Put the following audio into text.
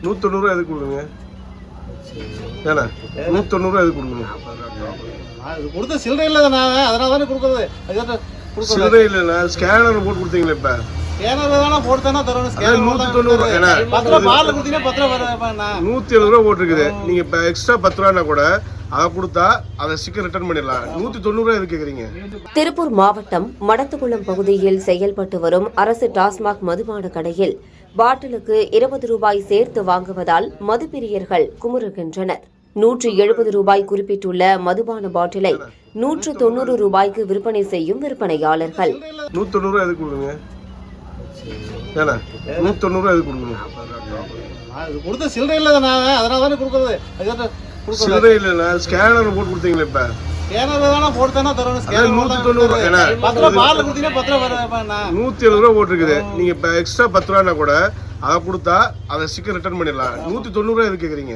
190 எதுக்கு கொடுக்குங்க? ஏண்ணா 190 எதுக்கு கொடுக்கணும்? கொடுத்த சில்லறை இல்லை தானே, அதனால தானே கொடுக்குறது. சில்லறை இல்லைண்ணா, ஸ்கேனர் போட்டு கொடுத்தீங்களே இப்போ. ஸ்கேனரில் தானே போட்டு தானே தரணும். 190 ஏன்னா 10 ரூபா பாலில் கொடுத்தீங்கன்னா 10 ரூபா 170 ரூபா போட்டிருக்குது. நீங்கள் இப்போ எக்ஸ்ட்ரா 10 ரூபானா கூட அதை கொடுத்தா அதை சீக்கிரம் ரிட்டர்ன் பண்ணிடலாம். 190 ரூபா எதுக்கு கேட்குறீங்க? திருப்பூர் மாவட்டம் மடத்துக்குளம் பகுதியில் செயல்பட்டு வரும் அரசு டாஸ்மாக் மதுபான கடையில் பாட்டிலுக்கு 20 ரூபாய் சேர்த்து வாங்குவதால் மதுப்பிரியர்கள் குமுறுகின்றனர். 170 ரூபாய் குறிப்பிட்டுள்ள மதுபான பாட்டிலை 190 ரூபாய்க்கு விற்பனை செய்யும் விற்பனையாளர்கள். 190 ரூபா எதுக்கு கொடுக்குங்க? ஏண்ணா 190 ரூபா எதுக்கு கொடுக்கணும்? கொடுத்த சில்லறை இல்லை தானே, அதனால தானே கொடுக்குறது. சில்லறை இல்லைண்ணா, ஸ்கேனர் போட்டு கொடுத்தீங்களே இப்போ. ஸ்கேனரில் தானே போட்டு தானே தரணும். 190 ஏன்னா 10 ரூபா பாலில் கொடுத்தீங்கன்னா 10 ரூபா 170 ரூபா போட்டிருக்குது. நீங்கள் இப்போ எக்ஸ்ட்ரா 10 ரூபானா கூட அதை கொடுத்தா அதை சீக்கிரம் ரிட்டர்ன் பண்ணிடலாம். 190 ரூபா எதுக்கு கேட்குறீங்க?